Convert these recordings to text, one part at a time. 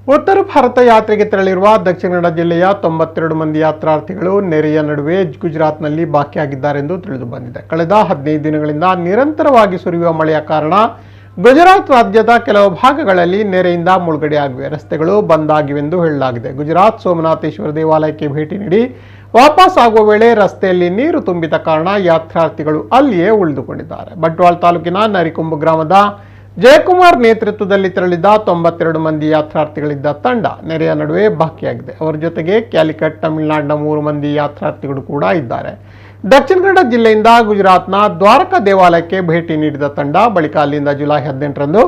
ಉತ್ತರ ಭಾರತ ಯಾತ್ರೆಗೆ ತೆರಳಿರುವ ದಕ್ಷಿಣ ಕನ್ನಡ ಜಿಲ್ಲೆಯ 92 ಮಂದಿ ಯಾತ್ರಾರ್ಥಿಗಳು ನೆರೆಯ ನಡುವೆ ಗುಜರಾತ್ನಲ್ಲಿ ಬಾಕಿಯಾಗಿದ್ದಾರೆಂದು ತಿಳಿದು ಬಂದಿದೆ. ಕಳೆದ 15 ದಿನಗಳಿಂದ ನಿರಂತರವಾಗಿ ಸುರಿಯುವ ಮಳೆಯ ಕಾರಣ ಗುಜರಾತ್ ರಾಜ್ಯದ ಕೆಲವು ಭಾಗಗಳಲ್ಲಿ ನೆರೆಯಿಂದ ಮುಳುಗಡೆಯಾಗಿವೆ. ರಸ್ತೆಗಳು ಬಂದ್ ಆಗಿವೆಂದು ಹೇಳಲಾಗಿದೆ. ಗುಜರಾತ್ ಸೋಮನಾಥೇಶ್ವರ ದೇವಾಲಯಕ್ಕೆ ಭೇಟಿ ನೀಡಿ ವಾಪಸ್ ಆಗುವ ವೇಳೆ ರಸ್ತೆಯಲ್ಲಿ ನೀರು ತುಂಬಿದ ಕಾರಣ ಯಾತ್ರಾರ್ಥಿಗಳು ಅಲ್ಲಿಯೇ ಉಳಿದುಕೊಂಡಿದ್ದಾರೆ. ಬಂಟ್ವಾಳ ತಾಲೂಕಿನ ನರಿಕೊಂಬು ಗ್ರಾಮದ ಜಯಕುಮಾರ್ ನೇತೃತ್ವದಲ್ಲಿ ತೆರಳಿದ 92 ಮಂದಿ ಯಾತ್ರಾರ್ಥಿಗಳಿದ್ದ ತಂಡ ನೆರೆಯ ನಡುವೆ ಬಾಕಿಯಾಗಿದೆ. ಅವರ ಜೊತೆಗೆ ಕ್ಯಾಲಿಕಟ್ ತಮಿಳುನಾಡಿನ 3 ಮಂದಿ ಯಾತ್ರಾರ್ಥಿಗಳು ಕೂಡ ಇದ್ದಾರೆ. ದಕ್ಷಿಣ ಕನ್ನಡ ಜಿಲ್ಲೆಯಿಂದ ಗುಜರಾತ್ನ ದ್ವಾರಕಾ ದೇವಾಲಯಕ್ಕೆ ಭೇಟಿ ನೀಡಿದ ತಂಡ ಬಳಿಕ ಅಲ್ಲಿಂದ ಜುಲೈ 18ರಂದು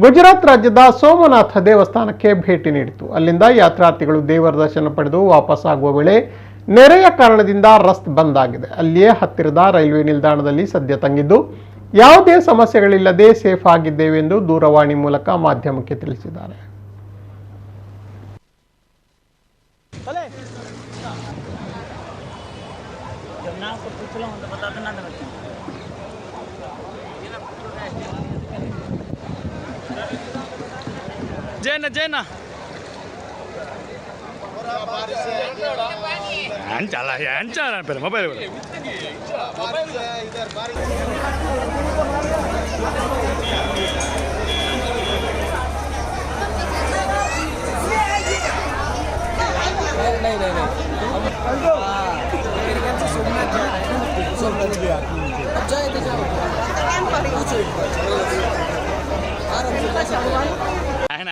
ಗುಜರಾತ್ ರಾಜ್ಯದ ಸೋಮನಾಥ ದೇವಸ್ಥಾನಕ್ಕೆ ಭೇಟಿ ನೀಡಿತು. ಅಲ್ಲಿಂದ ಯಾತ್ರಾರ್ಥಿಗಳು ದೇವರ ದರ್ಶನ ಪಡೆದು ವಾಪಸ್ ಆಗುವ ವೇಳೆ ನೆರೆಯ ಕಾರಣದಿಂದ ರಸ್ತೆ ಬಂದ್ ಆಗಿದೆ. ಅಲ್ಲಿಯೇ ಹತ್ತಿರದ ರೈಲ್ವೆ ನಿಲ್ದಾಣದಲ್ಲಿ ಸದ್ಯ ತಂಗಿದ್ದು ಯಾವುದೇ ಸಮಸ್ಯೆಗಳಿಲ್ಲದೆ ಸೇಫ್ ಆಗಿದ್ದೇವೆ ಎಂದು ದೂರವಾಣಿ ಮೂಲಕ ಮಾಧ್ಯಮಕ್ಕೆ ತಿಳಿಸಿದ್ದಾರೆ. ಜೈನ ಮೊಬೈಲ್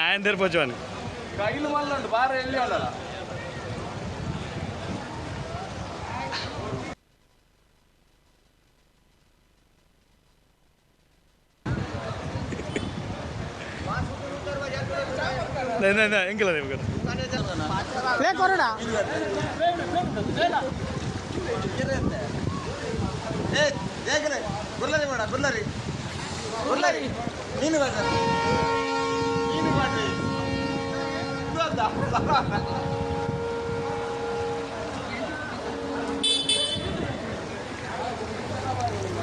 ఆయన తెరిపోవచ్చు అని కైలు మళ్ళీ బాగా వెళ్ళి ఉండాలి. ಎಂಗಿಲ್ಲ ಕೊರಡ ಗುರ್ಲರಿ ಬೇಡ ಗುರ್ಲರಿ ಗುರ್ಲರಿ ನೀನು ಬೇಡ ನೀನು ಮಾಡ್ರಿ